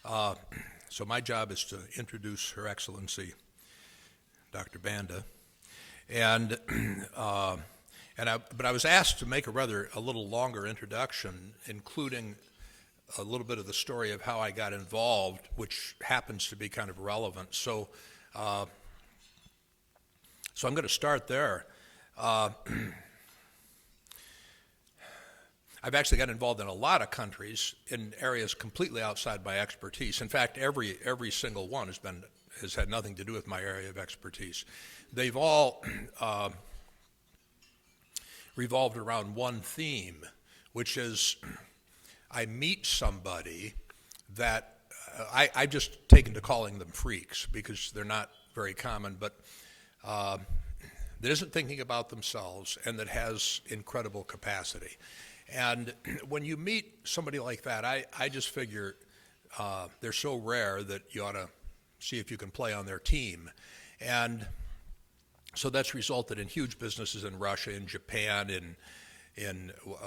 So my job is to introduce Her Excellency, Dr. Banda, and but I was asked to make a little longer introduction, including a little bit of the story of how I got involved, which happens to be kind of relevant. So I'm going to start there. I've actually got involved in a lot of countries in areas completely outside my expertise. In fact, every single one has had nothing to do with my area of expertise. They've all revolved around one theme, which is I meet somebody that I've just taken to calling them freaks because they're not very common, but that isn't thinking about themselves and that has incredible capacity. And when you meet somebody like that, I just figure they're so rare that you ought to see if you can play on their team. And so that's resulted in huge businesses in Russia, in Japan,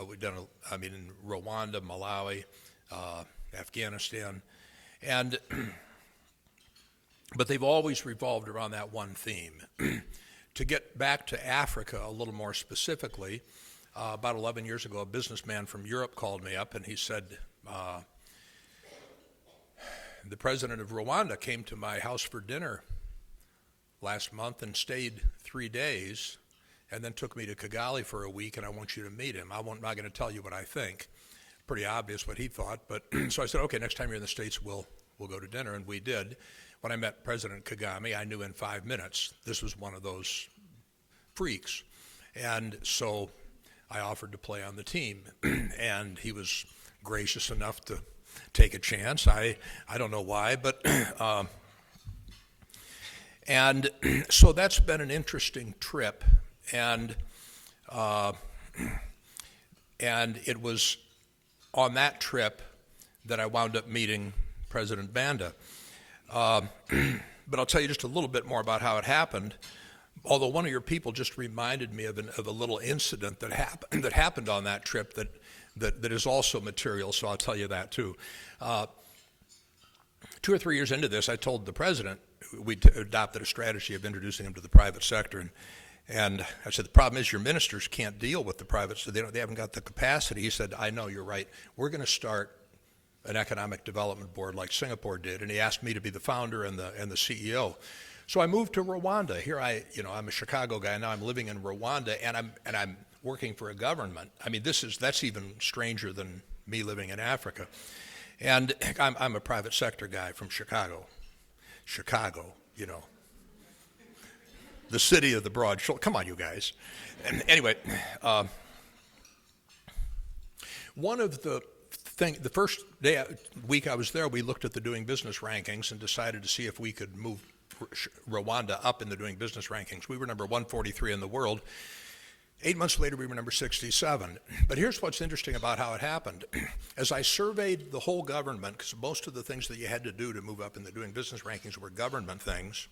we've done, in Rwanda, Malawi, Afghanistan, but they've always revolved around that one theme. To get back to Africa a little more specifically, about 11 years ago, a businessman from Europe called me up and he said, the president of Rwanda came to my house for dinner last month and stayed 3 days and then took me to Kigali for a week, and I want you to meet him. I'm not going to tell you what I think. Pretty obvious what he thought, but so I said, okay, next time you're in the States, we'll go to dinner, and we did. When I met President Kagame, I knew in 5 minutes this was one of those freaks, and so I offered to play on the team, and he was gracious enough to take a chance. I don't know why, but and so that's been an interesting trip, and it was on that trip that I wound up meeting President Banda. But I'll tell you just a little bit more about how it happened. Although one of your people just reminded me of a little incident that happened on that trip that is also material, so I'll tell you that too. 2 or 3 years into this, I told the president we adopted a strategy of introducing him to the private sector, and I said, the problem is your ministers can't deal with the private, so they haven't got the capacity. He said, I know, you're right. We're going to start an economic development board like Singapore did, and he asked me to be the founder and the CEO. So I moved to Rwanda. Here I'm a Chicago guy, now I'm living in Rwanda, and I'm working for a government. That's even stranger than me living in Africa. And I'm a private sector guy from Chicago. Chicago, the city of the broad shoulder. Come on, you guys. And anyway, one of the first week I was there, we looked at the doing business rankings and decided to see if we could move Rwanda up in the doing business rankings. We were number 143 in the world. 8 months later, we were number 67. But here's what's interesting about how it happened. As I surveyed the whole government, because most of the things that you had to do to move up in the doing business rankings were government things,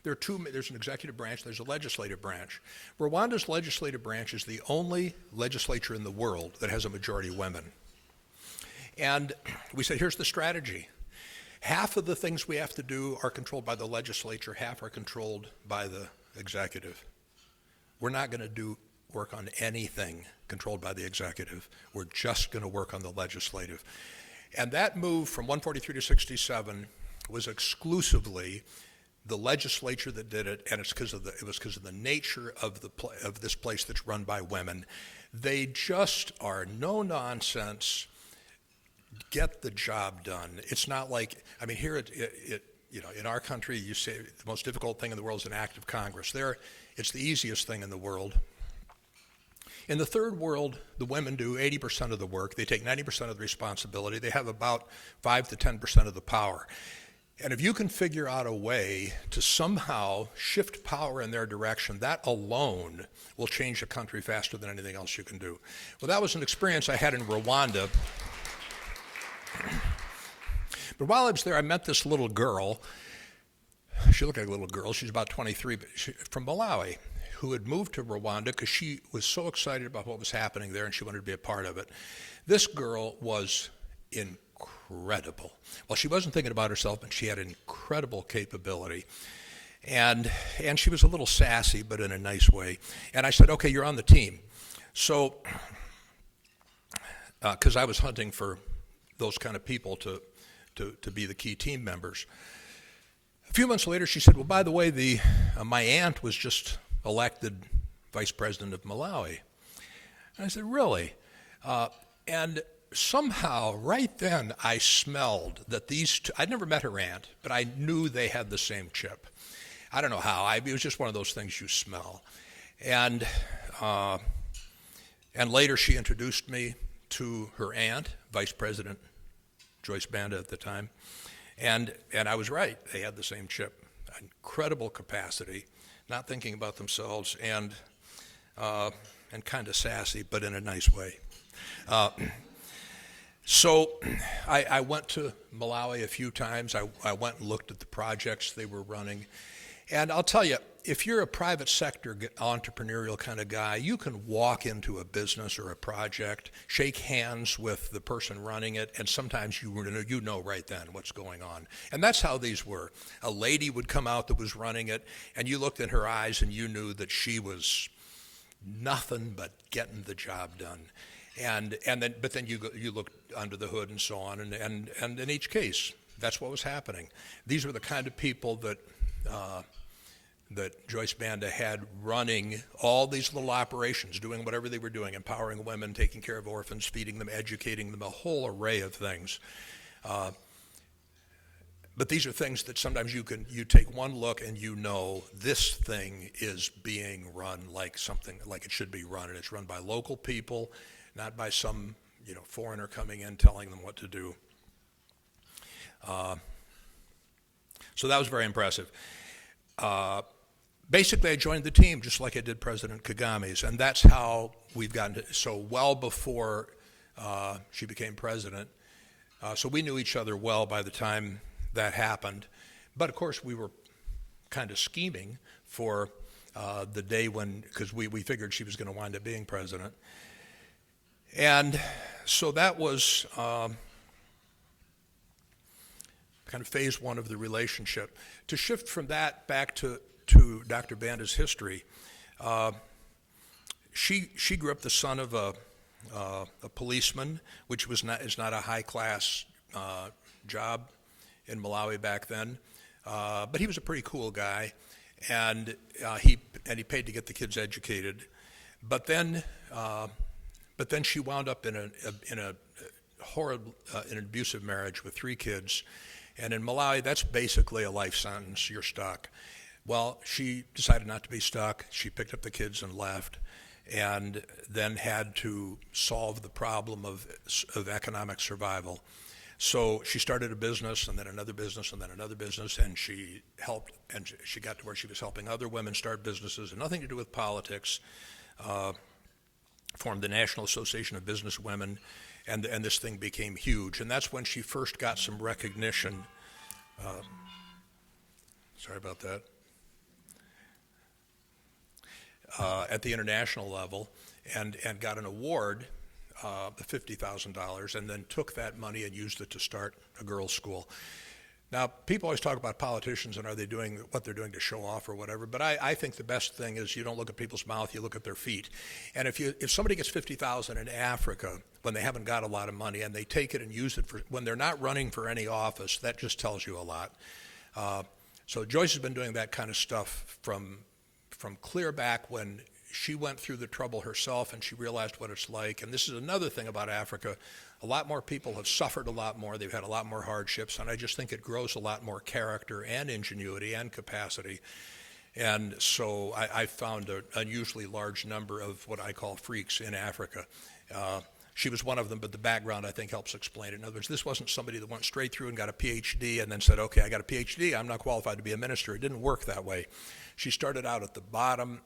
there's an executive branch, there's a legislative branch. Rwanda's legislative branch is the only legislature in the world that has a majority of women. And we said, here's the strategy. Half of the things we have to do are controlled by the legislature, half are controlled by the executive. We're not going to work on anything controlled by the executive. We're just going to work on the legislative. And that move from 143 to 67 was exclusively the legislature that did it, and it was because of the nature of this place that's run by women. They just are no nonsense, get the job done. It's not like, here in our country, you say the most difficult thing in the world is an act of Congress. There, it's the easiest thing in the world. In the third world, the women do 80% of the work. They take 90% of the responsibility. They have about 5 to 10% of the power. And if you can figure out a way to somehow shift power in their direction, that alone will change a country faster than anything else you can do. Well, that was an experience I had in Rwanda. But while I was there, I met this little girl. She looked like a little girl. She's about 23, but from Malawi, who had moved to Rwanda because she was so excited about what was happening there and she wanted to be a part of it. This girl was incredible. Well, she wasn't thinking about herself, but she had incredible capability. And she was a little sassy, but in a nice way. And I said, okay, you're on the team. So, because I was hunting for those kind of people to be the key team members. A few months later, she said, well, by the way, my aunt was just elected vice president of Malawi. And I said, really? And somehow, right then, I smelled that these two, I'd never met her aunt, but I knew they had the same chip. I don't know how. It was just one of those things you smell. And later she introduced me to her aunt, Vice President Joyce Banda at the time. And I was right. They had the same chip. Incredible capacity, not thinking about themselves, and kind of sassy, but in a nice way. So I went to Malawi a few times. I went and looked at the projects they were running. And I'll tell you, if you're a private sector entrepreneurial kind of guy, you can walk into a business or a project, shake hands with the person running it, and sometimes you know right then what's going on. And that's how these were. A lady would come out that was running it, and you looked in her eyes and you knew that she was nothing but getting the job done. But then you looked under the hood and so on, and in each case, that's what was happening. These were the kind of people that Joyce Banda had running all these little operations, doing whatever they were doing, empowering women, taking care of orphans, feeding them, educating them, a whole array of things. But these are things that sometimes you take one look and you know this thing is being run like it should be run, and it's run by local people, not by some foreigner coming in telling them what to do. So that was very impressive. Basically, I joined the team just like I did President Kagame's, and that's how we've gotten to, so well before she became president. So we knew each other well by the time that happened. But of course, we were kind of scheming for the day when, because we figured she was going to wind up being president. And so that was kind of phase one of the relationship. To shift from that back to Dr. Banda's history, she grew up the son of a policeman, which is not a high class job in Malawi back then, but he was a pretty cool guy, and he paid to get the kids educated, but then she wound up in a horrible, an abusive marriage with 3 kids. And in Malawi, that's basically a life sentence. You're stuck. Well, she decided not to be stuck. She picked up the kids and left, and then had to solve the problem of economic survival. So she started a business, and then another business, and then another business, and she helped, and she got to where she was helping other women start businesses, and nothing to do with politics. Formed the National Association of Business Women, and this thing became huge. And that's when she first got some recognition. Sorry about that. At the international level, and got an award, $50,000, and then took that money and used it to start a girls' school. Now, people always talk about politicians and are they doing what they're doing to show off or whatever, but I think the best thing is you don't look at people's mouth, you look at their feet. And if somebody gets $50,000 in Africa when they haven't got a lot of money and they take it and use it when they're not running for any office, that just tells you a lot. So Joyce has been doing that kind of stuff from clear back when she went through the trouble herself and she realized what it's like. And this is another thing about Africa. A lot more people have suffered a lot more. They've had a lot more hardships, and I just think it grows a lot more character and ingenuity and capacity. And so I found an unusually large number of what I call freaks in Africa. She was one of them, but the background, I think, helps explain it. In other words, this wasn't somebody that went straight through and got a PhD and then said, okay, I got a PhD, I'm not qualified to be a minister. It didn't work that way. She started out at the bottom.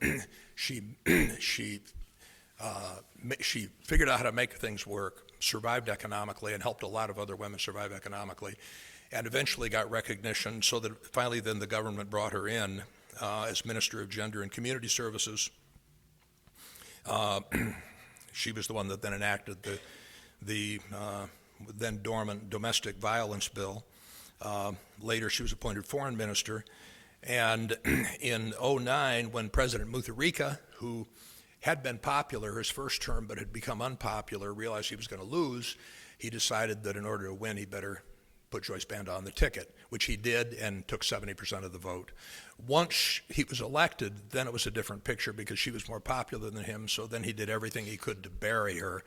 She figured out how to make things work, survived economically, and helped a lot of other women survive economically, and eventually got recognition so that finally then the government brought her in as Minister of Gender and Community Services. She was the one that then enacted the then dormant domestic violence bill. Later, she was appointed foreign minister. And in '09, when President Mutharika, who had been popular his first term but had become unpopular, realized he was going to lose, he decided that in order to win, he better put Joyce Banda on the ticket, which he did and took 70% of the vote. Once he was elected, then it was a different picture because she was more popular than him, so then he did everything he could to bury her.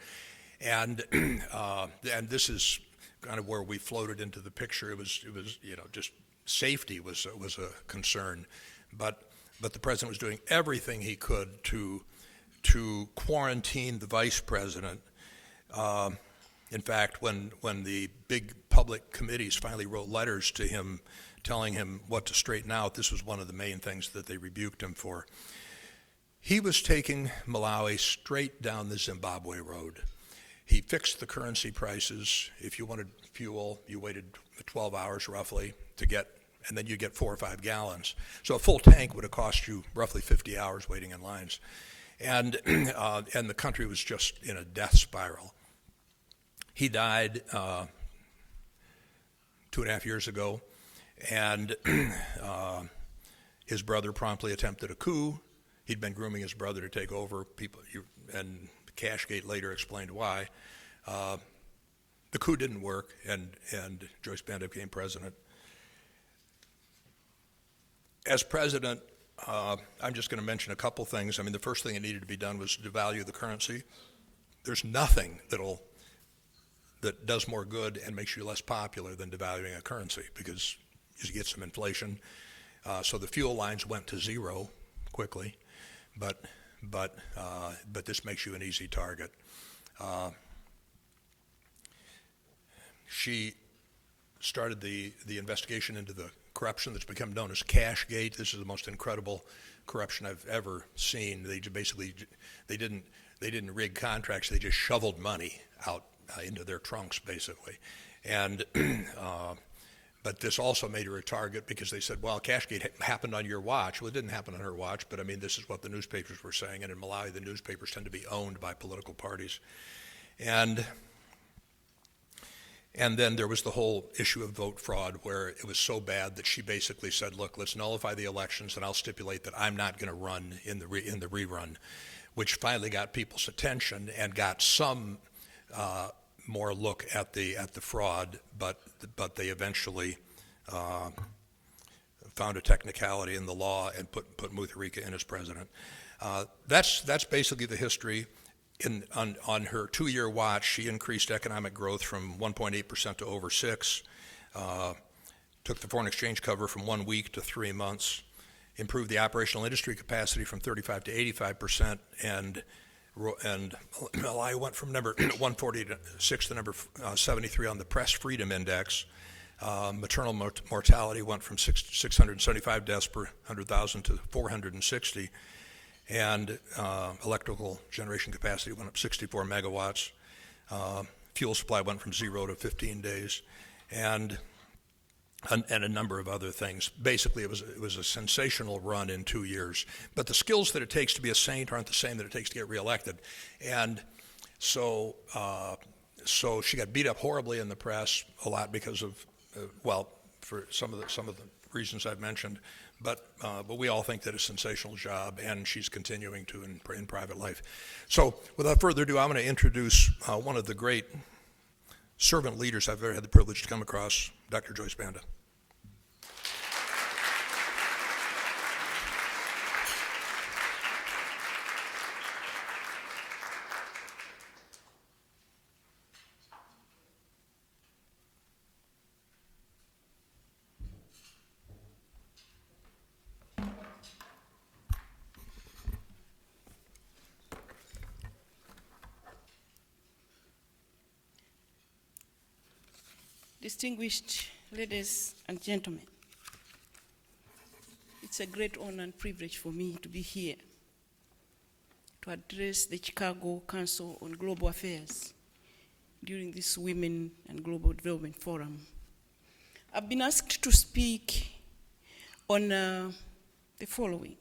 And this is kind of where we floated into the picture. It was just safety was a concern, but the president was doing everything he could to quarantine the vice president. In fact, when the big public committees finally wrote letters to him telling him what to straighten out, this was one of the main things that they rebuked him for. He was taking Malawi straight down the Zimbabwe road. He fixed the currency prices. If you wanted fuel, you waited 12 hours roughly to get, and then you get 4 or 5 gallons. So a full tank would have cost you roughly 50 hours waiting in lines. And the country was just in a death spiral. He died 2.5 years ago, and his brother promptly attempted a coup. He'd been grooming his brother to take over. And Cashgate later explained why. The coup didn't work, and Joyce Banda became president. As president, I'm just going to mention a couple things. I mean, the first thing that needed to be done was to devalue the currency. There's nothing that does more good and makes you less popular than devaluing a currency, because you get some inflation. So the fuel lines went to zero quickly, but this makes you an easy target. She started the investigation into the corruption that's become known as Cashgate. This is the most incredible corruption I've ever seen. They didn't rig contracts. They just shoveled money out into their trunks, basically. And but this also made her a target because they said, well, Cashgate happened on your watch. Well, it didn't happen on her watch, but I mean, this is what the newspapers were saying. And in Malawi, the newspapers tend to be owned by political parties. And then there was the whole issue of vote fraud, where it was so bad that she basically said, look, let's nullify the elections, and I'll stipulate that I'm not going to run in the rerun, which finally got people's attention and got some more look at the fraud, but they eventually found a technicality in the law and put Mutharika in as president. That's basically the history. On her 2-year watch, she increased economic growth from 1.8% to over 6%, took the foreign exchange cover from 1 week to 3 months, improved the operational industry capacity from 35 to 85%, and Malawi went from number 146 to number 73 on the Press Freedom Index. Maternal mortality went from 675 deaths per 100,000 to 460. And electrical generation capacity went up 64 megawatts. Fuel supply went from 0 to 15 days, and a number of other things. Basically, it was a sensational run in 2 years. But the skills that it takes to be a saint aren't the same that it takes to get reelected. And so she got beat up horribly in the press a lot because of, for some of the reasons I've mentioned. But we all think that it's a sensational job, and she's continuing to in private life. So without further ado, I'm going to introduce one of the great servant leaders I've ever had the privilege to come across, Dr. Joyce Banda. Distinguished ladies and gentlemen, it's a great honor and privilege for me to be here to address the Chicago Council on Global Affairs during this Women and Global Development Forum. I've been asked to speak on the following: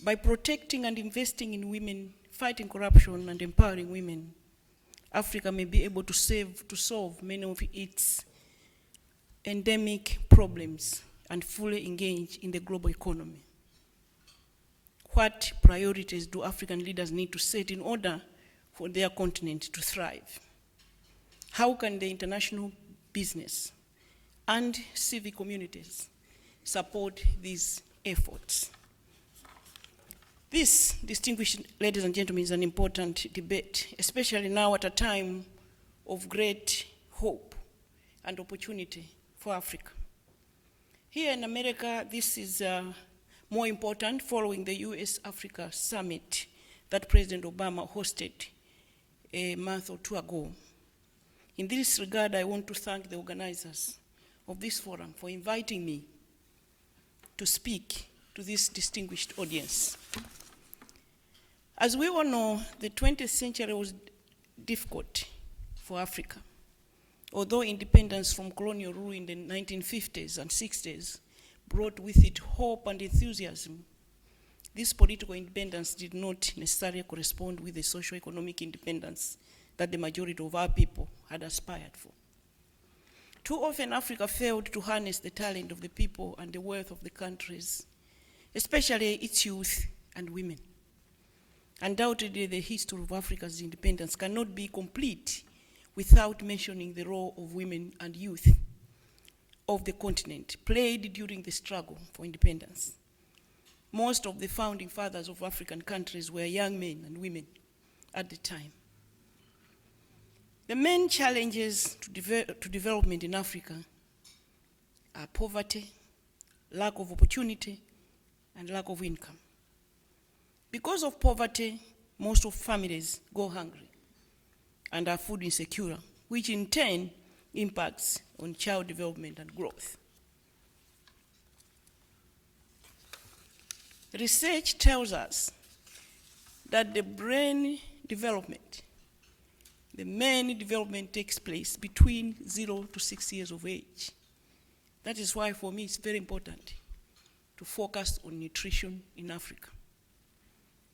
by protecting and investing in women, fighting corruption and empowering women, Africa may be able to solve many of its endemic problems and fully engage in the global economy. What priorities do African leaders need to set in order for their continent to thrive? How can the international business and civic communities support these efforts? This, distinguished ladies and gentlemen, is an important debate, especially now at a time of great hope and opportunity for Africa. Here in America, this is more important following the US-Africa summit that President Obama hosted a month or two ago. In this regard, I want to thank the organizers of this forum for inviting me to speak to this distinguished audience. As we all know, the 20th century was difficult for Africa. Although independence from colonial rule in the 1950s and 60s brought with it hope and enthusiasm, this political independence did not necessarily correspond with the socio-economic independence that the majority of our people had aspired for. Too often, Africa failed to harness the talent of the people and the wealth of the countries, especially its youth and women. Undoubtedly, the history of Africa's independence cannot be complete without mentioning the role of women and youth of the continent played during the struggle for independence. Most of the founding fathers of African countries were young men and women at the time. The main challenges to development in Africa are poverty, lack of opportunity, and lack of income. Because of poverty, most of families go hungry and are food insecure, which in turn impacts on child development and growth. Research tells us that the brain development, the main development takes place between 0 to 6 years of age. That is why for me it's very important to focus on nutrition in Africa.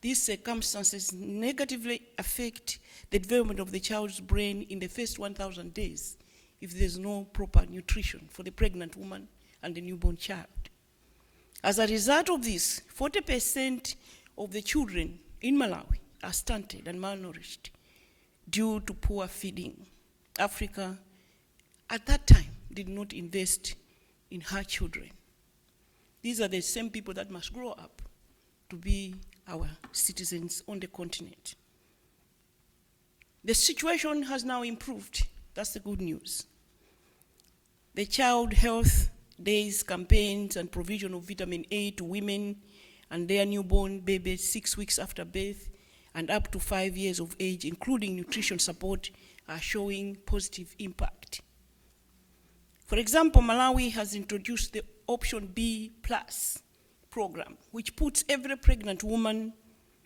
These circumstances negatively affect the development of the child's brain in the first 1,000 days if there's no proper nutrition for the pregnant woman and the newborn child. As a result of this, 40% of the children in Malawi are stunted and malnourished due to poor feeding. Africa, at that time, did not invest in her children. These are the same people that must grow up to be our citizens on the continent. The situation has now improved. That's the good news. The Child Health Days campaigns and provision of vitamin A to women and their newborn babies 6 weeks after birth and up to 5 years of age, including nutrition support, are showing positive impact. For example, Malawi has introduced the Option B Plus program, which puts every pregnant woman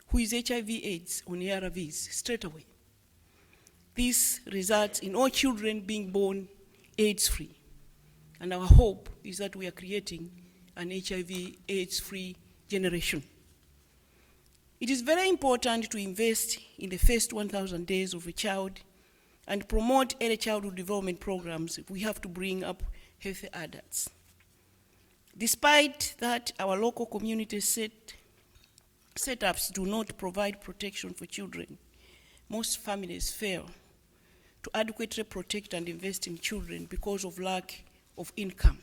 who is HIV/AIDS on ARVs straight away. This results in all children being born AIDS-free. And our hope is that we are creating an HIV/AIDS-free generation. It is very important to invest in the first 1,000 days of a child and promote early childhood development programs if we have to bring up healthy adults. Despite that, our local community setups do not provide protection for children. Most families fail to adequately protect and invest in children because of lack of income.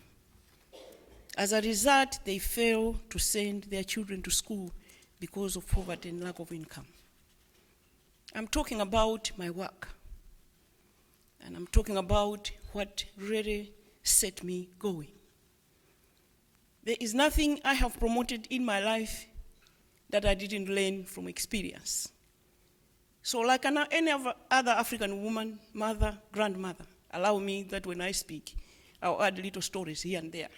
As a result, they fail to send their children to school because of poverty and lack of income. I'm talking about my work, and I'm talking about what really set me going. There is nothing I have promoted in my life that I didn't learn from experience. So like any other African woman, mother, grandmother, allow me that when I speak, I'll add little stories here and there.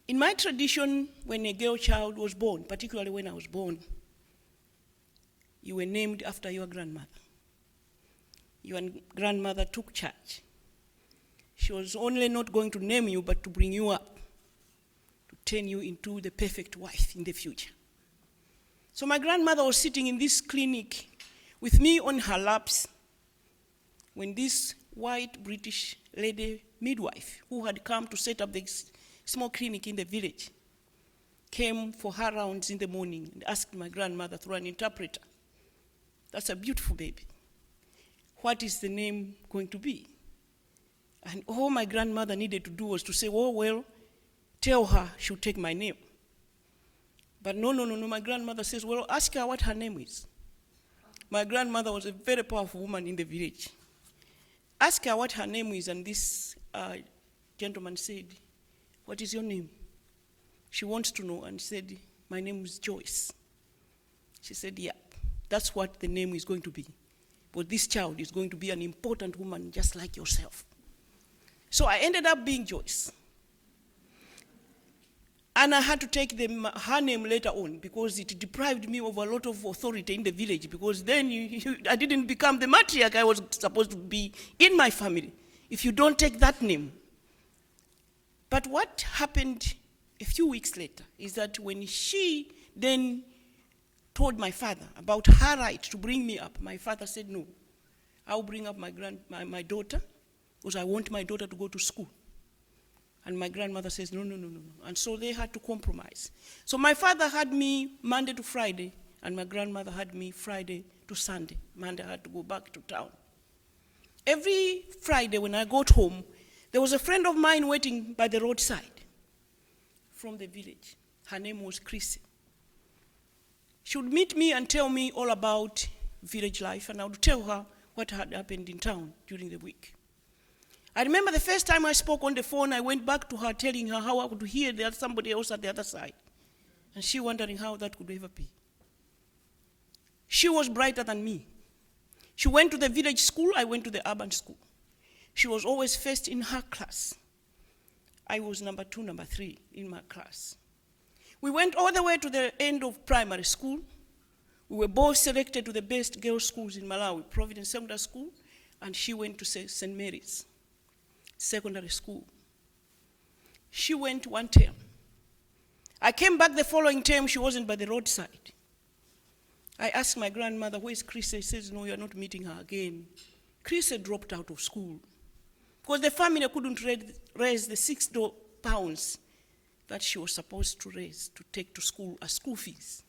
In my tradition, when a girl child was born, particularly when I was born, you were named after your grandmother. Your grandmother took charge. She was only not going to name you, but to bring you up, to turn you into the perfect wife in the future. So my grandmother was sitting in this clinic with me on her laps when this white British lady midwife, who had come to set up the small clinic in the village, came for her rounds in the morning and asked my grandmother through an interpreter, "That's a beautiful baby. What is the name going to be?" And all my grandmother needed to do was to say, "Oh, well, tell her she'll take my name." But no, my grandmother says, "Well, ask her what her name is." My grandmother was a very powerful woman in the village. Ask her what her name is, and this gentleman said, "What is your name?" She wants to know, and said, "My name is Joyce." She said, "Yeah, that's what the name is going to be. But this child is going to be an important woman just like yourself." So I ended up being Joyce. And I had to take her name later on because it deprived me of a lot of authority in the village, because then I didn't become the matriarch I was supposed to be in my family if you don't take that name. But what happened a few weeks later is that when she then told my father about her right to bring me up, my father said, "No, I'll bring up my daughter because I want my daughter to go to school." And my grandmother says, no. And so they had to compromise. So my father had me Monday to Friday, and my grandmother had me Friday to Sunday. Monday I had to go back to town. Every Friday when I got home, there was a friend of mine waiting by the roadside from the village. Her name was Chrissy. She would meet me and tell me all about village life, and I would tell her what had happened in town during the week. I remember the first time I spoke on the phone, I went back to her telling her how I could hear there's somebody else at the other side. And she wondering how that could ever be. She was brighter than me. She went to the village school, I went to the urban school. She was always first in her class. I was number 2, number 3 in my class. We went all the way to the end of primary school. We were both selected to the best girls' schools in Malawi, Providence Secondary School, and she went to St. Mary's Secondary School. She went one term. I came back the following term, she wasn't by the roadside. I asked my grandmother, "Where's Chris?" She says, "No, you're not meeting her again. Chris had dropped out of school because the family couldn't raise the £6 that she was supposed to raise to take to school as school fees."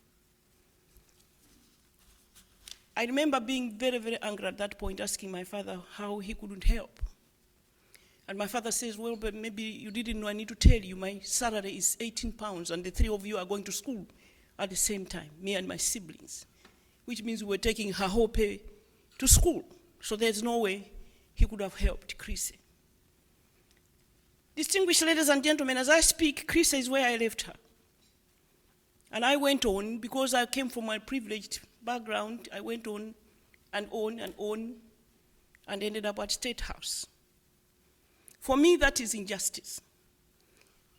I remember being very, very angry at that point, asking my father how he couldn't help. And my father says, "Well, but maybe you didn't know, I need to tell you, my salary is £18 and the 3 of you are going to school at the same time, me and my siblings, which means we were taking her whole pay to school. So there's no way he could have helped Chrissy." Distinguished ladies and gentlemen, as I speak, Chrissy is where I left her. And I went on, because I came from a privileged background, I went on and on and on and ended up at State House. For me, that is injustice.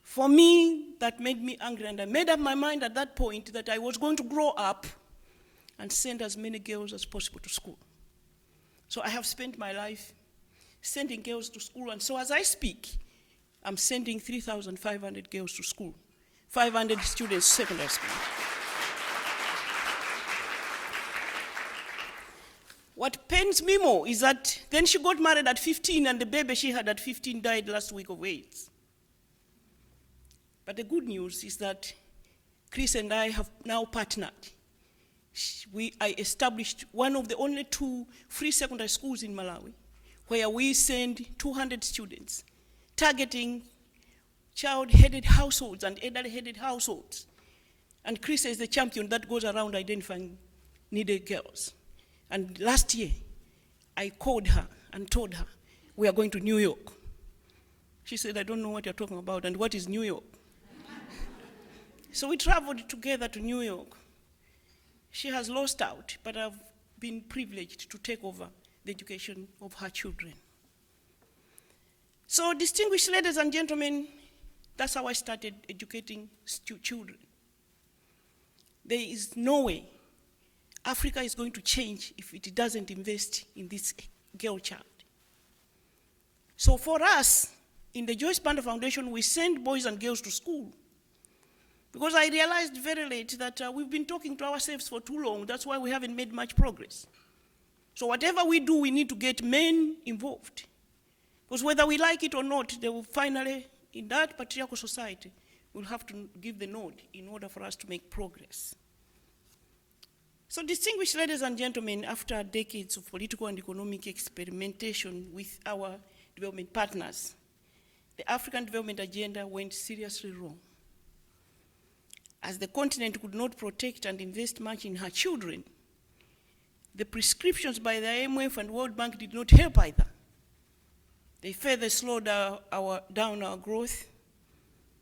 For me, that made me angry, and I made up my mind at that point that I was going to grow up and send as many girls as possible to school. So I have spent my life sending girls to school, and so as I speak, I'm sending 3,500 girls to school, 500 students to secondary school. What pains me more is that then she got married at 15, and the baby she had at 15 died last week of AIDS. But the good news is that Chris and I have now partnered. I established one of the only 2 free secondary schools in Malawi, where we send 200 students, targeting child-headed households and elderly-headed households. And Chris is the champion that goes around identifying needed girls. And last year, I called her and told her, "We are going to New York." She said, "I don't know what you're talking about, and what is New York?" So we traveled together to New York. She has lost out, but I've been privileged to take over the education of her children. So, distinguished ladies and gentlemen, that's how I started educating children. There is no way Africa is going to change if it doesn't invest in this girl child. So for us, in the Joyce Banda Foundation, we send boys and girls to school. Because I realized very late that we've been talking to ourselves for too long. That's why we haven't made much progress. So whatever we do, we need to get men involved. Because whether we like it or not, they will finally, in that patriarchal society, we'll have to give the nod in order for us to make progress. So distinguished ladies and gentlemen, after decades of political and economic experimentation with our development partners, the African development agenda went seriously wrong. As the continent could not protect and invest much in her children, the prescriptions by the IMF and World Bank did not help either. They further slowed down our growth.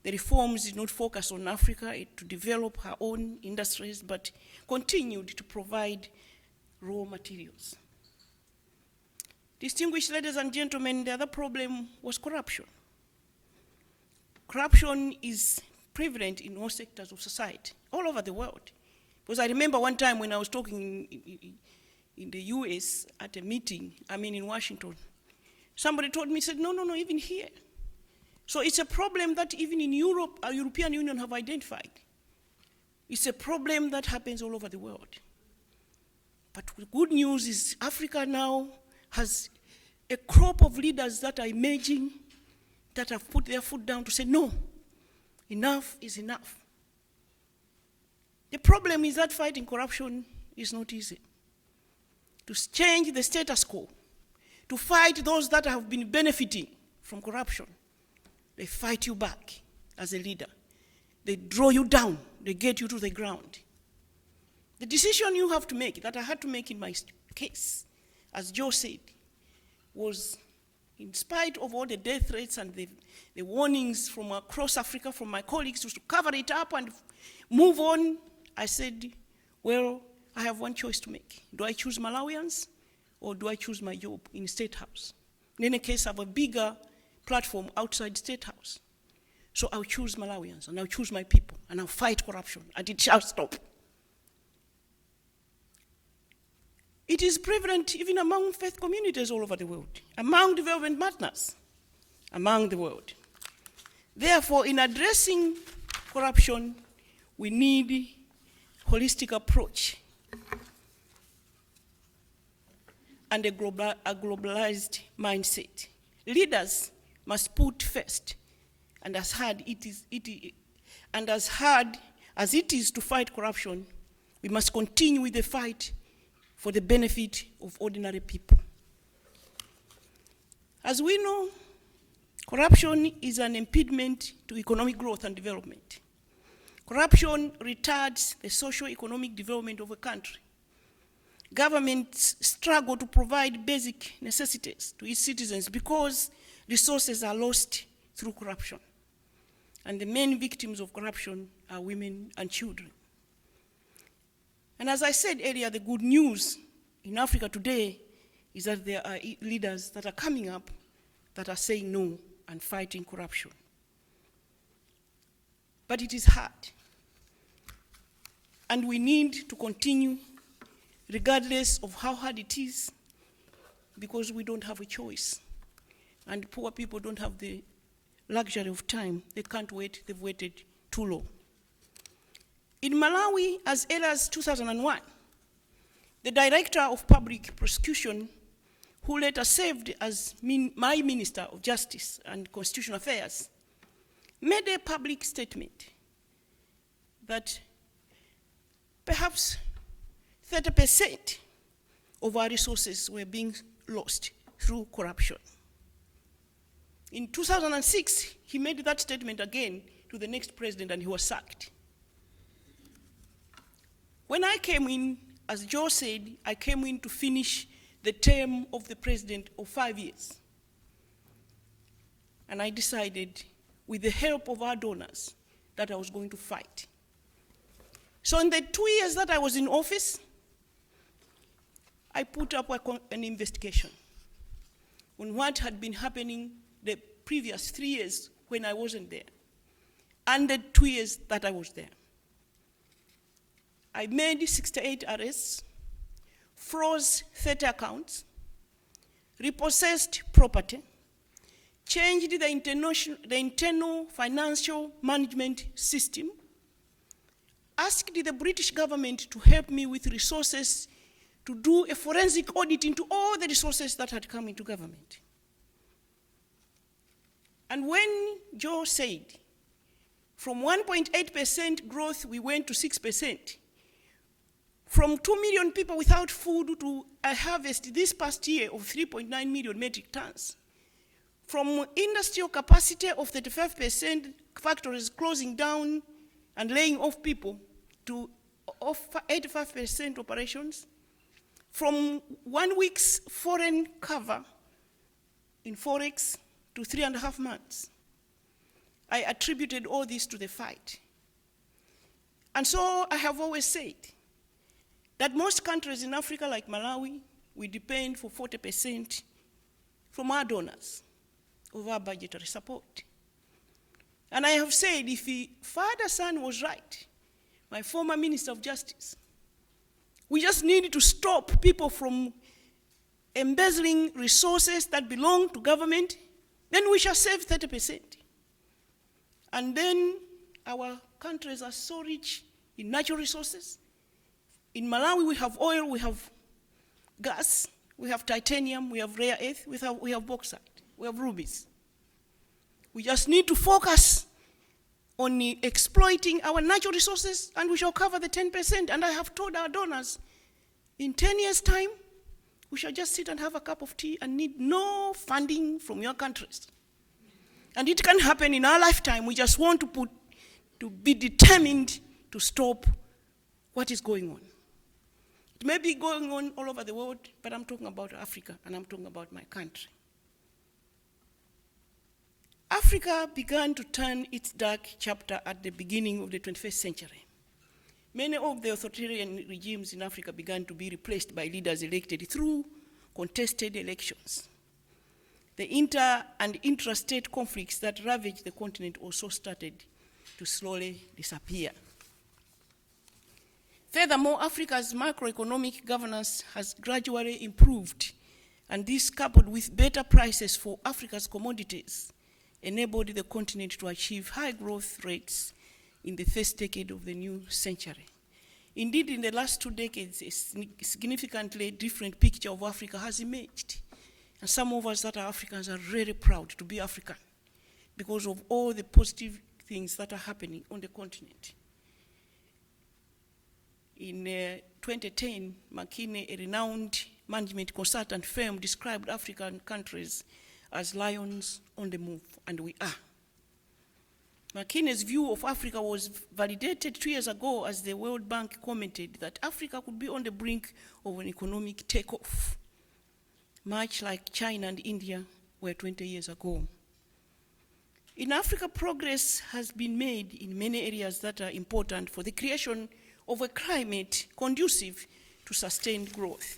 The reforms did not focus on Africa to develop her own industries, but continued to provide raw materials. Distinguished ladies and gentlemen, the other problem was corruption. Corruption is prevalent in all sectors of society, all over the world. Because I remember one time when I was talking in the US at a meeting, in Washington, somebody told me, said, no, even here. So it's a problem that even in Europe, our European Union have identified. It's a problem that happens all over the world. But the good news is Africa now has a crop of leaders that are emerging, that have put their foot down to say, no, enough is enough. The problem is that fighting corruption is not easy. To change the status quo, to fight those that have been benefiting from corruption, they fight you back as a leader. They draw you down, they get you to the ground. The decision you have to make, that I had to make in my case, as Joe said, was in spite of all the death threats and the warnings from across Africa from my colleagues to cover it up and move on, I said, well, I have one choice to make. Do I choose Malawians or do I choose my job in State House? In any case, I have a bigger platform outside State House. So I'll choose Malawians and I'll choose my people and I'll fight corruption and it shall stop. It is prevalent even among faith communities all over the world, among development partners, among the world. Therefore, in addressing corruption, we need a holistic approach and a globalized mindset. Leaders must put first, and as hard as it is to fight corruption, we must continue with the fight for the benefit of ordinary people. As we know, corruption is an impediment to economic growth and development. Corruption retards the socio-economic development of a country. Governments struggle to provide basic necessities to its citizens because resources are lost through corruption. And the main victims of corruption are women and children. And as I said earlier, the good news in Africa today is that there are leaders that are coming up that are saying no and fighting corruption. But it is hard. And we need to continue regardless of how hard it is, because we don't have a choice. And poor people don't have the luxury of time. They can't wait. They've waited too long. In Malawi, as early as 2001, the Director of Public Prosecution, who later served as my Minister of Justice and Constitutional Affairs, made a public statement that perhaps 30% of our resources were being lost through corruption. In 2006, he made that statement again to the next president and he was sacked. When I came in, as Joe said, I came in to finish the term of the president of 5 years. And I decided, with the help of our donors, that I was going to fight. So in the 2 years that I was in office, I put up an investigation on what had been happening the previous 3 years when I wasn't there, and the 2 years that I was there. I made 68 arrests, froze 30 accounts, repossessed property, changed the internal financial management system, asked the British government to help me with resources to do a forensic audit into all the resources that had come into government. And when Joe said, from 1.8% growth, we went to 6%. From 2 million people without food to a harvest this past year of 3.9 million metric tons. From industrial capacity of 35% factories closing down and laying off people to 85% operations. From 1 week's foreign cover in Forex to 3.5 months. I attributed all this to the fight. And so I have always said that most countries in Africa, like Malawi, we depend for 40% from our donors of our budgetary support. And I have said, if Father Son was right, my former Minister of Justice, we just need to stop people from embezzling resources that belong to government, then we shall save 30%. And then our countries are so rich in natural resources. In Malawi, we have oil, we have gas, we have titanium, we have rare earth, we have bauxite, we have rubies. We just need to focus on exploiting our natural resources, and we shall cover the 10%. And I have told our donors, in 10 years' time, we shall just sit and have a cup of tea and need no funding from your countries. And it can happen in our lifetime. We just want to be determined to stop what is going on. It may be going on all over the world, but I'm talking about Africa, and I'm talking about my country. Africa began to turn its dark chapter at the beginning of the 21st century. Many of the authoritarian regimes in Africa began to be replaced by leaders elected through contested elections. The inter- and intrastate conflicts that ravaged the continent also started to slowly disappear. Furthermore, Africa's macroeconomic governance has gradually improved, and this, coupled with better prices for Africa's commodities, enabled the continent to achieve high growth rates in the first decade of the new century. Indeed, in the last 2 decades, a significantly different picture of Africa has emerged. And some of us that are Africans are really proud to be African because of all the positive things that are happening on the continent. In 2010, McKinsey, a renowned management consultant firm, described African countries as lions on the move, and we are. McKinsey's view of Africa was validated 2 years ago as the World Bank commented that Africa could be on the brink of an economic takeoff, much like China and India were 20 years ago. In Africa, progress has been made in many areas that are important for the creation of a climate conducive to sustained growth.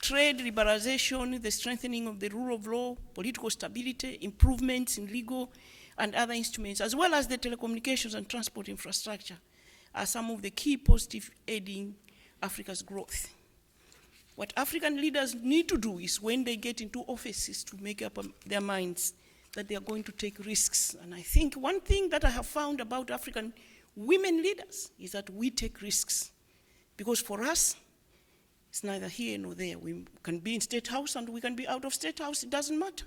Trade liberalization, the strengthening of the rule of law, political stability, improvements in legal and other instruments, as well as the telecommunications and transport infrastructure, are some of the key positive aiding Africa's growth. What African leaders need to do is, when they get into offices, to make up their minds that they are going to take risks. And I think one thing that I have found about African women leaders is that we take risks. Because for us, it's neither here nor there. We can be in State House and we can be out of State House, it doesn't matter.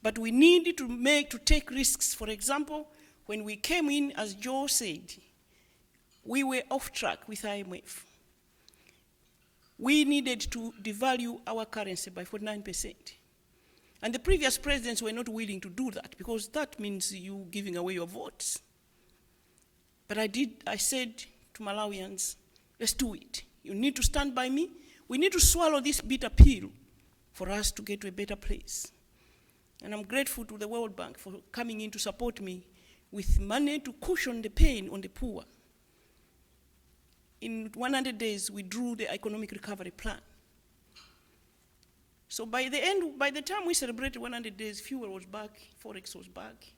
But we need to take risks. For example, when we came in, as Joe said, we were off track with IMF. We needed to devalue our currency by 49%. And the previous presidents were not willing to do that because that means you giving away your votes. But I said to Malawians, let's do it. You need to stand by me. We need to swallow this bitter pill for us to get to a better place. And I'm grateful to the World Bank for coming in to support me with money to cushion the pain on the poor. In 100 days, we drew the economic recovery plan. So by the time we celebrated 100 days, fuel was back, Forex was back,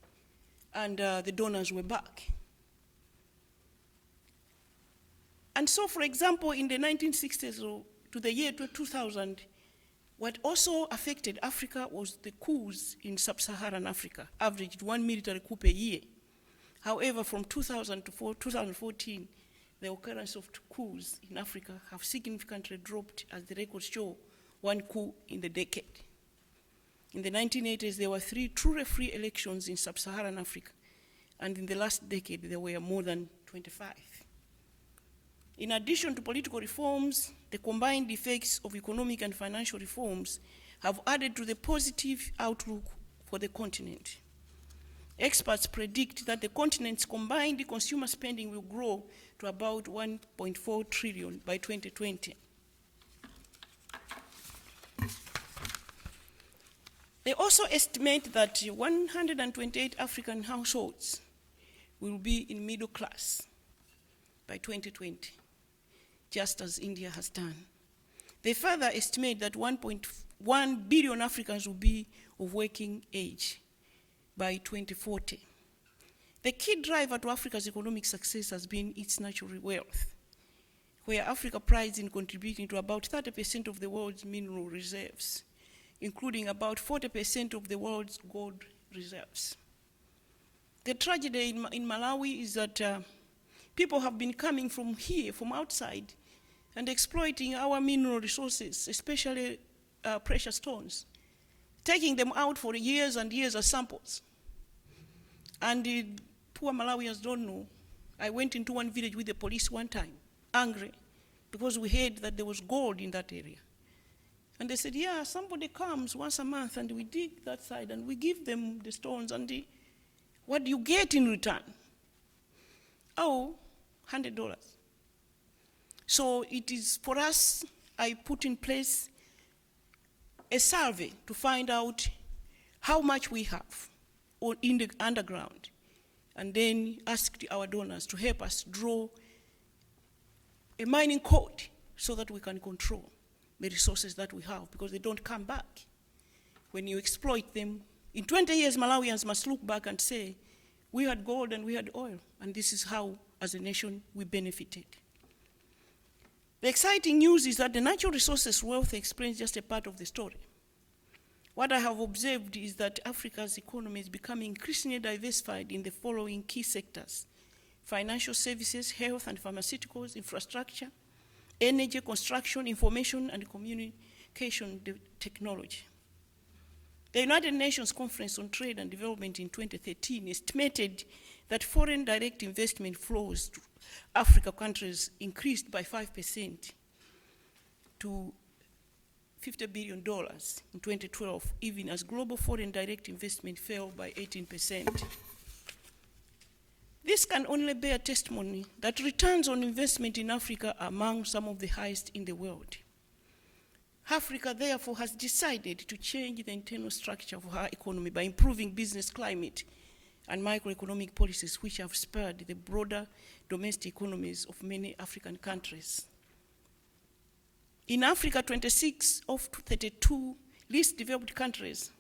and the donors were back. And so, for example, in the 1960s to the year 2000, what also affected Africa was the coups in sub-Saharan Africa, averaged 1 military coup per year. However, from 2000 to 2014, the occurrence of coups in Africa have significantly dropped, as the records show, one coup in the decade. In the 1980s, there were 3 truly free elections in sub-Saharan Africa, and in the last decade, there were more than 25. In addition to political reforms, the combined effects of economic and financial reforms have added to the positive outlook for the continent. Experts predict that the continent's combined consumer spending will grow to about 1.4 trillion by 2020. They also estimate that 128 African households will be in middle class by 2020, just as India has done. They further estimate that 1.1 billion Africans will be of working age by 2040. The key driver to Africa's economic success has been its natural wealth, where Africa prides in contributing to about 30% of the world's mineral reserves, including about 40% of the world's gold reserves. The tragedy in Malawi is that people have been coming from here, from outside, and exploiting our mineral resources, especially precious stones, taking them out for years and years as samples. And poor Malawians don't know. I went into one village with the police one time, angry, because we heard that there was gold in that area. And they said, yeah, somebody comes once a month and we dig that side and we give them the stones, and what do you get in return? Oh, $100. So it is, for us, I put in place a survey to find out how much we have in the underground, and then asked our donors to help us draw a mining code so that we can control the resources that we have, because they don't come back. When you exploit them, in 20 years, Malawians must look back and say, we had gold and we had oil, and this is how, as a nation, we benefited. The exciting news is that the natural resources wealth explains just a part of the story. What I have observed is that Africa's economy is becoming increasingly diversified in the following key sectors: financial services, health and pharmaceuticals, infrastructure, energy, construction, information and communication technology. The United Nations Conference on Trade and Development in 2013 estimated that foreign direct investment flows to Africa countries increased by 5% to $50 billion in 2012, even as global foreign direct investment fell by 18%. This can only bear testimony that returns on investment in Africa are among some of the highest in the world. Africa, therefore, has decided to change the internal structure of her economy by improving business climate and microeconomic policies, which have spurred the broader domestic economies of many African countries. In Africa, 26 of 32 least developed countries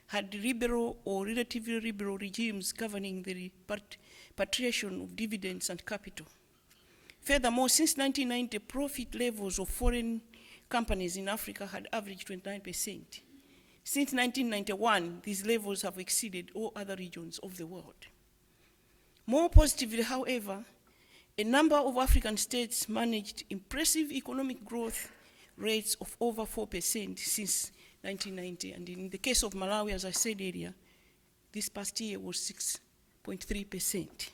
had liberal or relatively liberal regimes governing the repatriation of dividends and capital. Furthermore, since 1990, profit levels of foreign companies in Africa had averaged 29%. Since 1991, these levels have exceeded all other regions of the world. More positively, however, a number of African states managed impressive economic growth rates of over 4% since 1990. And in the case of Malawi, as I said earlier, this past year was 6.3%.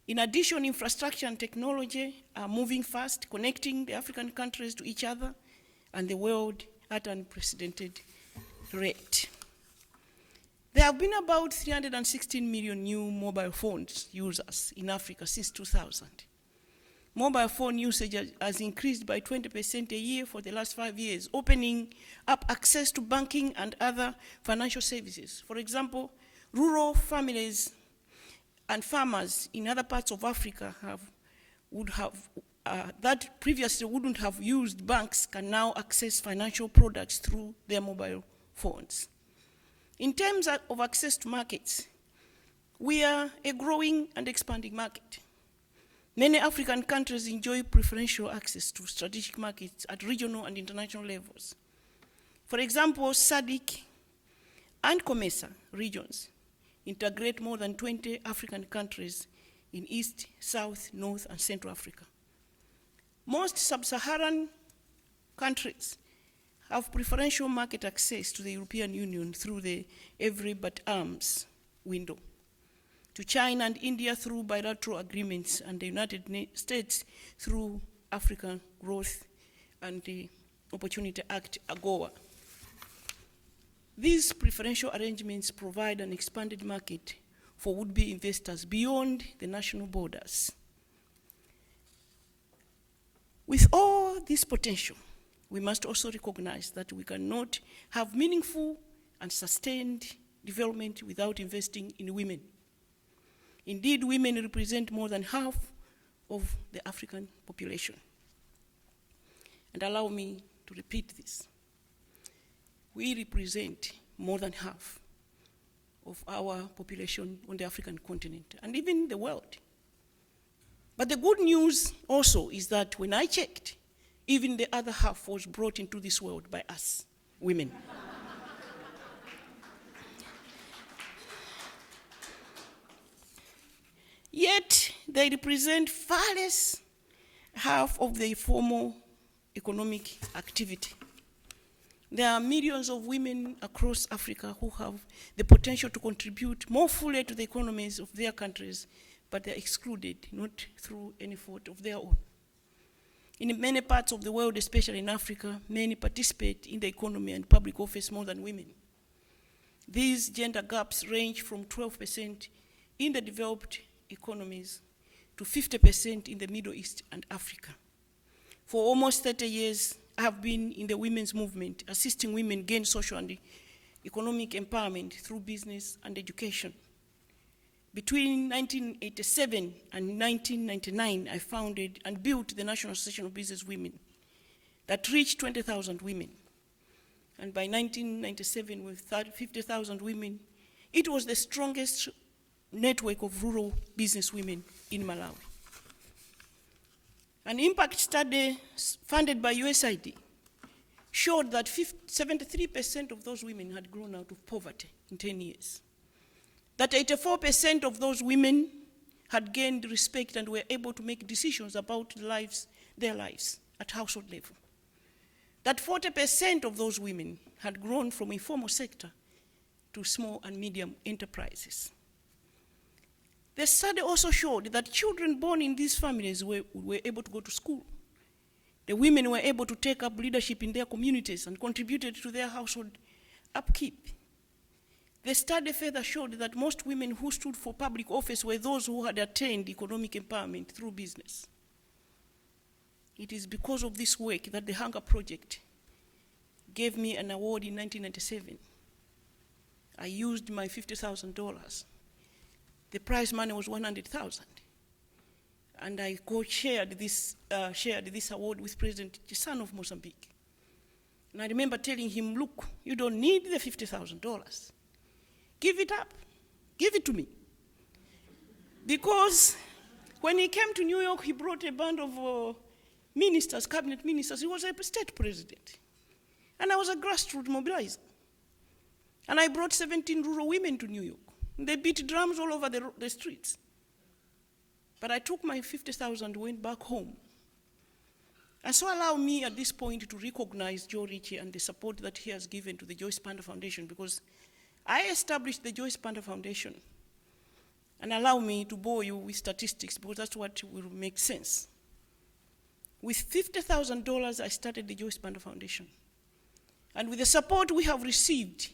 In addition, infrastructure and technology are moving fast, connecting the African countries to each other and the world at an unprecedented rate. There have been about 316 million new mobile phones users in Africa since 2000. Mobile phone usage has increased by 20% a year for the last 5 years, opening up access to banking and other financial services. For example, rural families and farmers in other parts of Africa that previously wouldn't have used banks can now access financial products through their mobile phones. In terms of access to markets, we are a growing and expanding market. Many African countries enjoy preferential access to strategic markets at regional and international levels. For example, SADC and COMESA regions integrate more than 20 African countries in East, South, North, and Central Africa. Most sub-Saharan countries have preferential market access to the European Union through the every but arms window, to China and India through bilateral agreements, and the United States through African Growth and the Opportunity Act, AGOA. These preferential arrangements provide an expanded market for would-be investors beyond the national borders. With all this potential, we must also recognize that we cannot have meaningful and sustained development without investing in women. Indeed, women represent more than half of the African population. And allow me to repeat this. We represent more than half of our population on the African continent and even the world. But the good news also is that when I checked, even the other half was brought into this world by us, women. Yet, they represent far less half of the formal economic activity. There are millions of women across Africa who have the potential to contribute more fully to the economies of their countries, but they're excluded, not through any fault of their own. In many parts of the world, especially in Africa, men participate in the economy and public office more than women. These gender gaps range from 12% in the developed economies to 50% in the Middle East and Africa. For almost 30 years, I have been in the women's movement, assisting women gain social and economic empowerment through business and education. Between 1987 and 1999, I founded and built the National Association of Business Women that reached 20,000 women. And by 1997, with 50,000 women, it was the strongest network of rural business women in Malawi. An impact study funded by USAID showed that 73% of those women had grown out of poverty in 10 years. That 84% of those women had gained respect and were able to make decisions about their lives at household level. That 40% of those women had grown from informal sector to small and medium enterprises. The study also showed that children born in these families were able to go to school. The women were able to take up leadership in their communities and contributed to their household upkeep. The study further showed that most women who stood for public office were those who had attained economic empowerment through business. It is because of this work that the Hunger Project gave me an award in 1997. I used my $50,000. The prize money was $100,000. And I co-shared this award with President Chisano of Mozambique. And I remember telling him, look, you don't need the $50,000. Give it up. Give it to me. Because when he came to New York, he brought a band of ministers, cabinet ministers. He was a state president. And I was a grassroots mobilizer. And I brought 17 rural women to New York. They beat drums all over the streets. But I took my 50,000, went back home. And so allow me at this point to recognize Joe Ritchie and the support that he has given to the Joyce Banda Foundation, because I established the Joyce Banda Foundation. And allow me to bore you with statistics, because that's what will make sense. With $50,000, I started the Joyce Banda Foundation. And with the support we have received,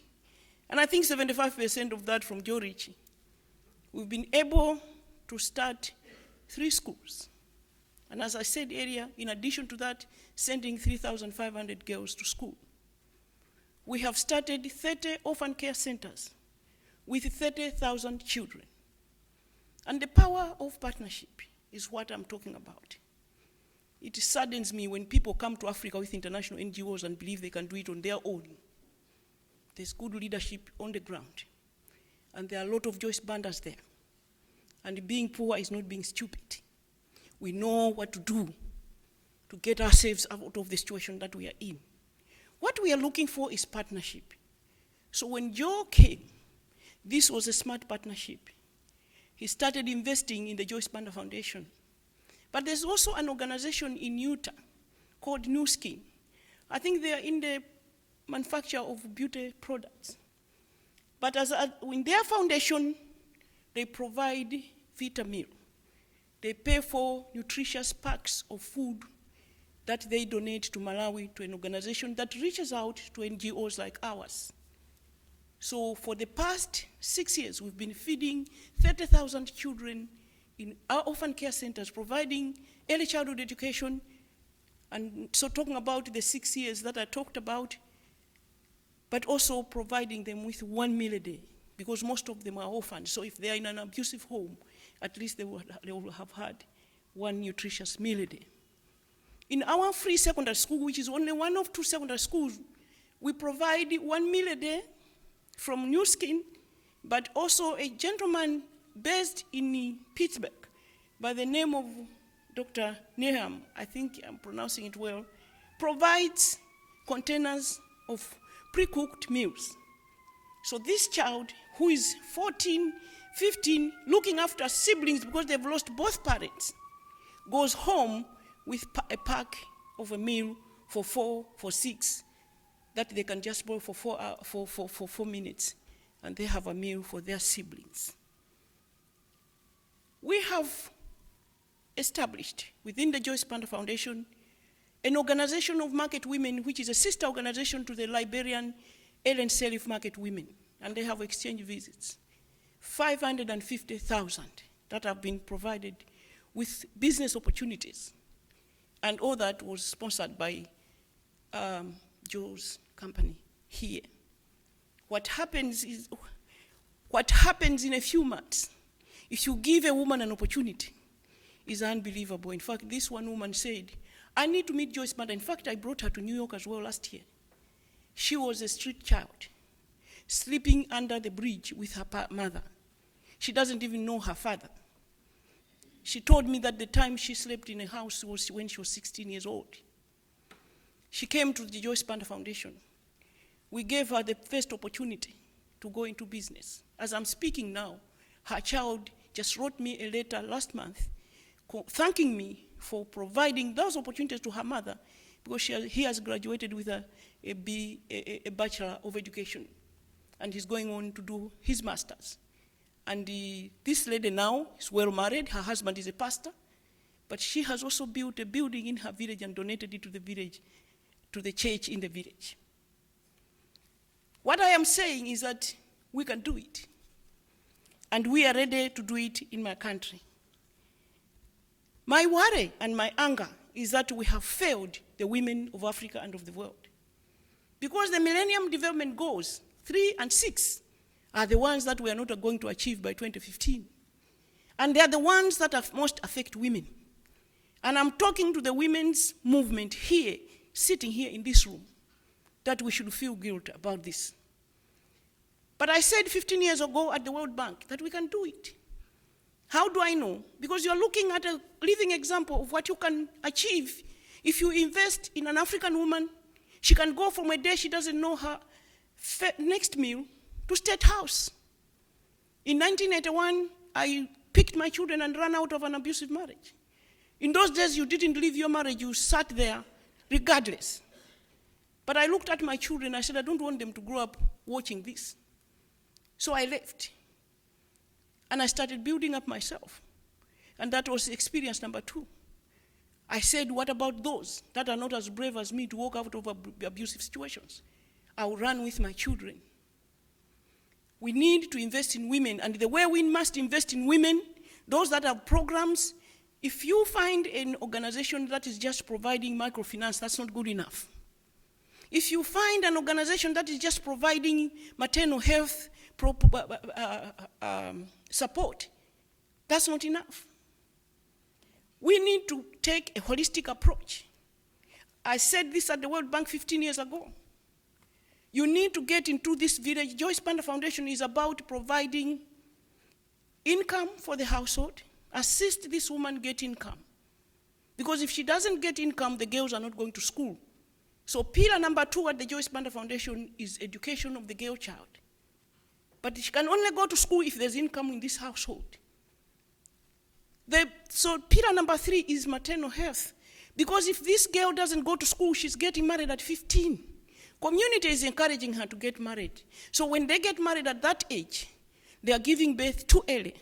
and I think 75% of that from Joe Ritchie, we've been able to start 3 schools. And as I said earlier, in addition to that, sending 3,500 girls to school. We have started 30 orphan care centers with 30,000 children. And the power of partnership is what I'm talking about. It saddens me when people come to Africa with international NGOs and believe they can do it on their own. There's good leadership on the ground. And there are a lot of Joyce Bandas there. And being poor is not being stupid. We know what to do to get ourselves out of the situation that we are in. What we are looking for is partnership. So when Joe came, this was a smart partnership. he started investing in the Joyce Banda Foundation. But there's also an organization in Utah called New Skin. I think they are in the manufacture of beauty products. But in their foundation, they provide Vitamil. They pay for nutritious packs of food that they donate to Malawi, to an organization that reaches out to NGOs like ours. So for the past 6 years, we've been feeding 30,000 children in our orphan care centers, providing early childhood education. And so talking about the 6 years that I talked about, but also providing them with 1 meal a day, because most of them are orphans. So if they are in an abusive home, at least they will have had 1 nutritious meal a day. In our free secondary school, which is only one of 2 secondary schools, we provide 1 meal a day from New Skin, but also a gentleman based in Pittsburgh by the name of Dr. Neham, I think I'm pronouncing it well, provides containers of pre-cooked meals. So this child, who is 14, 15, looking after siblings because they've lost both parents, goes home with a pack of a meal for 4, for 6, that they can just boil for 4 minutes, and they have a meal for their siblings. We have established within the Joyce Banda Foundation an organization of market women, which is a sister organization to the Liberian Ellen Sirleaf Market Women, and they have exchange visits. 550,000 that have been provided with business opportunities, and all that was sponsored by Joe's company here. What happens in a few months, if you give a woman an opportunity, is unbelievable. In fact, this one woman said, I need to meet Joyce Banda. In fact, I brought her to New York as well last year. She was a street child, sleeping under the bridge with her mother. She doesn't even know her father. She told me that the time she slept in a house was when she was 16 years old. She came to the Joyce Banda Foundation. We gave her the first opportunity to go into business. As I'm speaking now, her child just wrote me a letter last month thanking me for providing those opportunities to her mother, because he has graduated with a Bachelor of Education, and he's going on to do his master's. And this lady now is well married. Her husband is a pastor, but she has also built a building in her village and donated it to the village, to the church in the village. What I am saying is that we can do it, and we are ready to do it in my country. My worry and my anger is that we have failed the women of Africa and of the world. Because the Millennium Development Goals, 3 and 6, are the ones that we are not going to achieve by 2015. And they are the ones that most affect women. And I'm talking to the women's movement here, sitting here in this room, that we should feel guilt about this. But I said 15 years ago at the World Bank that we can do it. How do I know? Because you're looking at a living example of what you can achieve if you invest in an African woman. She can go from a day she doesn't know her next meal to State House. In 1981, I picked my children and ran out of an abusive marriage. In those days, you didn't leave your marriage, you sat there regardless. But I looked at my children, I said, I don't want them to grow up watching this. So I left. And I started building up myself. And that was experience number 2. I said, what about those that are not as brave as me to walk out of abusive situations? I'll run with my children. We need to invest in women, and the way we must invest in women, those that have programs, if you find an organization that is just providing microfinance, that's not good enough. If you find an organization that is just providing maternal health support, that's not enough. We need to take a holistic approach. I said this at the World Bank 15 years ago. You need to get into this village. Joyce Banda Foundation is about providing income for the household, assist this woman get income. Because if she doesn't get income, the girls are not going to school. So pillar number 2 at the Joyce Banda Foundation is education of the girl child. But she can only go to school if there's income in this household. So pillar number 3 is maternal health. Because if this girl doesn't go to school, she's getting married at 15. Community is encouraging her to get married. So when they get married at that age, they are giving birth too early.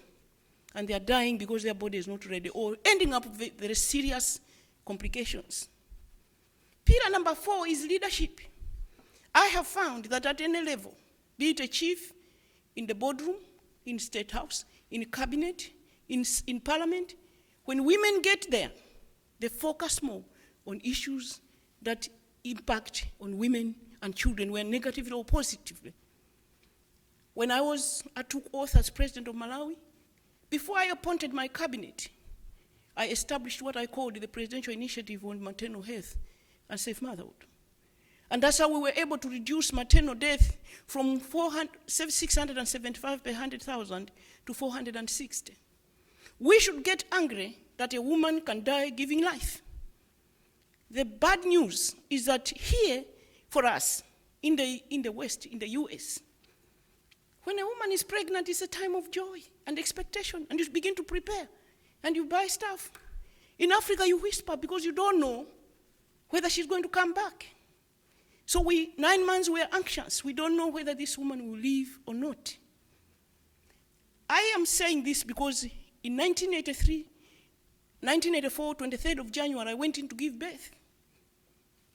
And they are dying because their body is not ready, or ending up with very serious complications. Pillar number 4 is leadership. I have found that at any level, be it a chief, in the boardroom, in State House, in cabinet, in parliament, when women get there, they focus more on issues that impact on women and children, whether negatively or positively. When I took oath as president of Malawi, before I appointed my cabinet, I established what I called the Presidential Initiative on Maternal Health and Safe Motherhood. And that's how we were able to reduce maternal death from 675 per 100,000 to 460. We should get angry that a woman can die giving life. The bad news is that here, for us, in the West, in the US, when a woman is pregnant, it's a time of joy and expectation, and you begin to prepare, and you buy stuff. In Africa, you whisper because you don't know whether she's going to come back. So 9 months, we are anxious. We don't know whether this woman will live or not. I am saying this because in 1984, 23rd of January, I went in to give birth.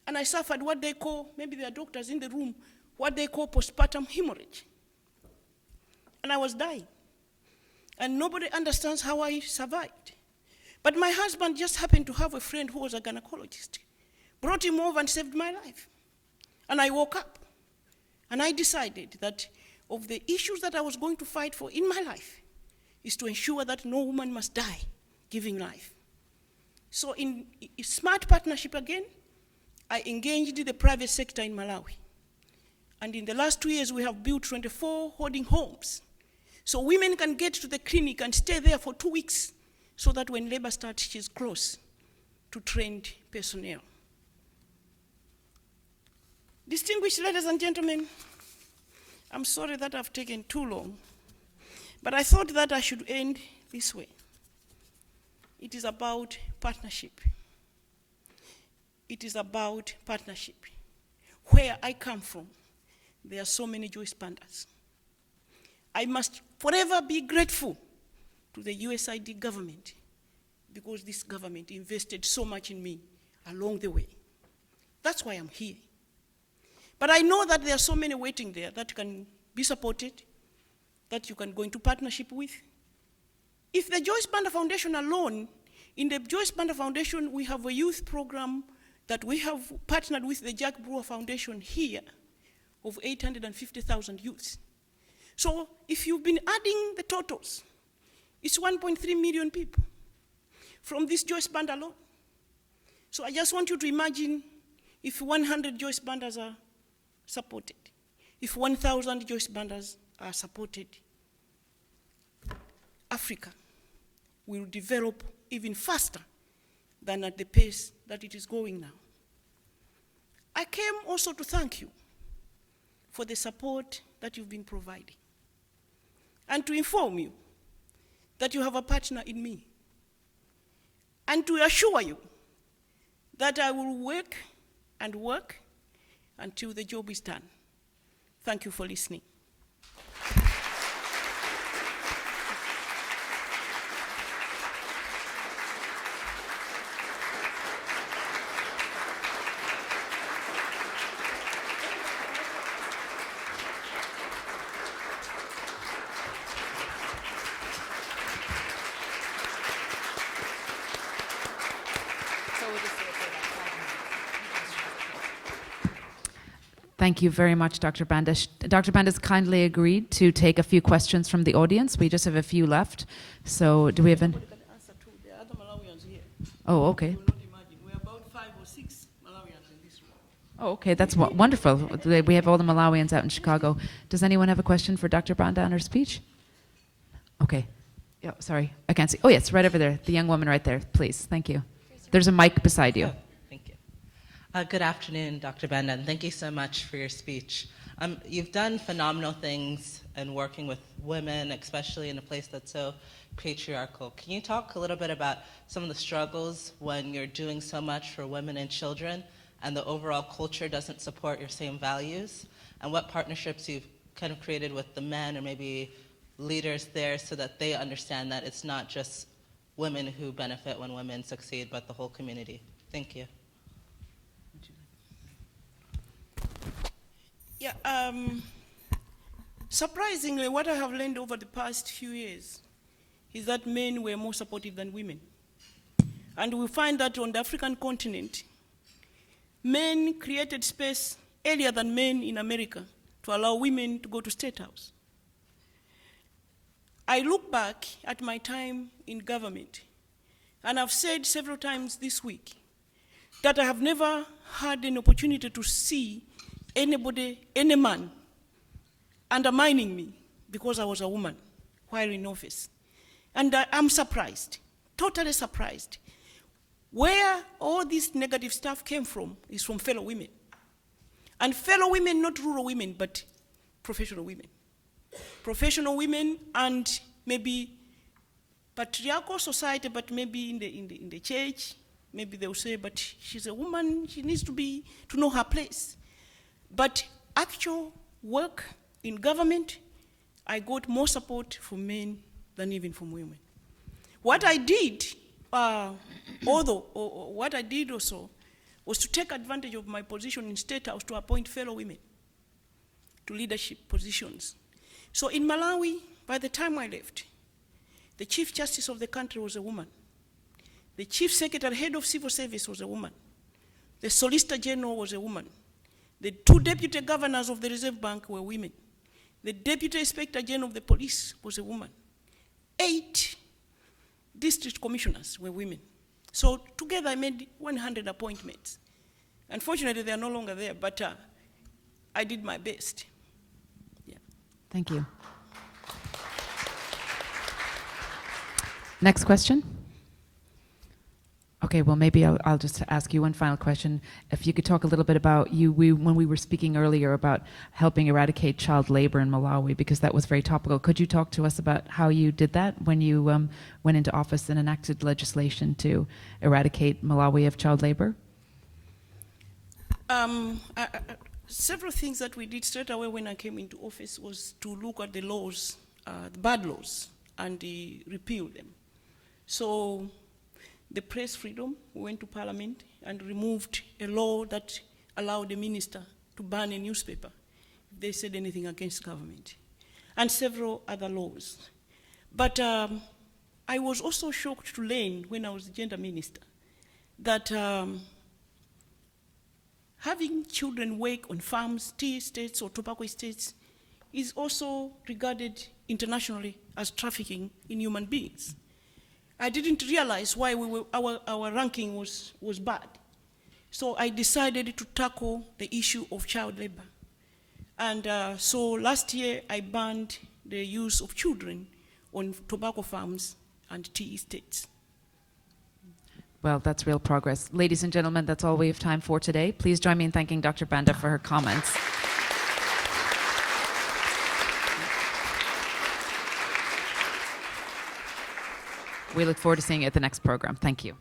And I suffered what they call, maybe there are doctors in the room, what they call postpartum hemorrhage. And I was dying. And nobody understands how I survived. But my husband just happened to have a friend who was a gynecologist. Brought him over and saved my life. And I woke up. And I decided that of the issues that I was going to fight for in my life is to ensure that no woman must die giving life. So in smart partnership again, I engaged the private sector in Malawi. And in the last 2 years, we have built 24 holding homes. So women can get to the clinic and stay there for 2 weeks so that when labor starts, she's close to trained personnel. Distinguished ladies and gentlemen, I'm sorry that I've taken too long, but I thought that I should end this way. It is about partnership. It is about partnership. Where I come from, there are so many Joyce Bandas. I must forever be grateful to the USAID government because this government invested so much in me along the way. That's why I'm here. But I know that there are so many waiting there that can be supported, that you can go into partnership with. If the Joyce Banda Foundation alone, in the Joyce Banda Foundation, we have a youth program that we have partnered with the Jack Brewer Foundation here of 850,000 youths. So if you've been adding the totals, it's 1.3 million people from this Joyce Banda alone. So I just want you to imagine if 100 Joyce Bandas are supported, if 1,000 Joyce Bandas are supported, Africa will develop even faster than at the pace that it is going now. I came also to thank you for the support that you've been providing and to inform you that you have a partner in me and to assure you that I will work and work until the job is done. Thank you for listening. Thank you very much, Dr. Banda. Dr. Banda's kindly agreed to take a few questions from the audience. We just have a few left. So do we have an... There are other Malawians here. Oh, okay. You will not imagine. We're about 5 or 6 Malawians in this room. Oh, okay. That's wonderful. We have all the Malawians out in Chicago. Does anyone have a question for Dr. Banda on her speech? Okay. Yeah, sorry. I can't see. Oh, yes, right over there. The young woman right there, please. Thank you. There's a mic beside you. Thank you. Good afternoon, Dr. Banda, and thank you so much for your speech. You've done phenomenal things in working with women, especially in a place that's so patriarchal. Can you talk a little bit about some of the struggles when you're doing so much for women and children and the overall culture doesn't support your same values, and what partnerships you've kind of created with the men or maybe leaders there so that they understand that it's not just women who benefit when women succeed, but the whole community? Thank you. Yeah, surprisingly, what I have learned over the past few years is that men were more supportive than women. And we find that on the African continent, men created space earlier than men in America to allow women to go to State House. I look back at my time in government, and I've said several times this week that I have never had an opportunity to see anybody, any man, undermining me because I was a woman while in office. And I'm surprised, totally surprised. Where all this negative stuff came from is from fellow women. And fellow women, not rural women, but professional women. Professional women and maybe patriarchal society, but maybe in the church, maybe they'll say, but she's a woman, she needs to know her place. But actual work in government, I got more support from men than even from women. What I did, what I did also, was to take advantage of my position in State House to appoint fellow women to leadership positions. So in Malawi, by the time I left, the Chief Justice of the country was a woman. The Chief Secretary, Head of Civil Service was a woman. The Solicitor General was a woman. The 2 deputy governors of the Reserve Bank were women. The Deputy Inspector General of the Police was a woman. 8 district commissioners were women. So together I made 100 appointments. Unfortunately, they are no longer there, but I did my best. Yeah. Thank you. Next question. Okay, well, maybe I'll just ask you one final question. If you could talk a little bit about when we were speaking earlier about helping eradicate child labor in Malawi, because that was very topical. Could you talk to us about how you did that when you went into office and enacted legislation to eradicate Malawi of child labor? Several things that we did straight away when I came into office was to look at the laws, the bad laws, and repeal them. So the press freedom, we went to Parliament and removed a law that allowed the minister to ban a newspaper if they said anything against government, and several other laws. But I was also shocked to learn when I was the gender minister that having children work on farms, tea estates or tobacco estates is also regarded internationally as trafficking in human beings. I didn't realize why our ranking was bad. So I decided to tackle the issue of child labor. And so last year I banned the use of children on tobacco farms and tea estates. Well, that's real progress. Ladies and gentlemen, that's all we have time for today. Please join me in thanking Dr. Banda for her comments. We look forward to seeing you at the next program. Thank you.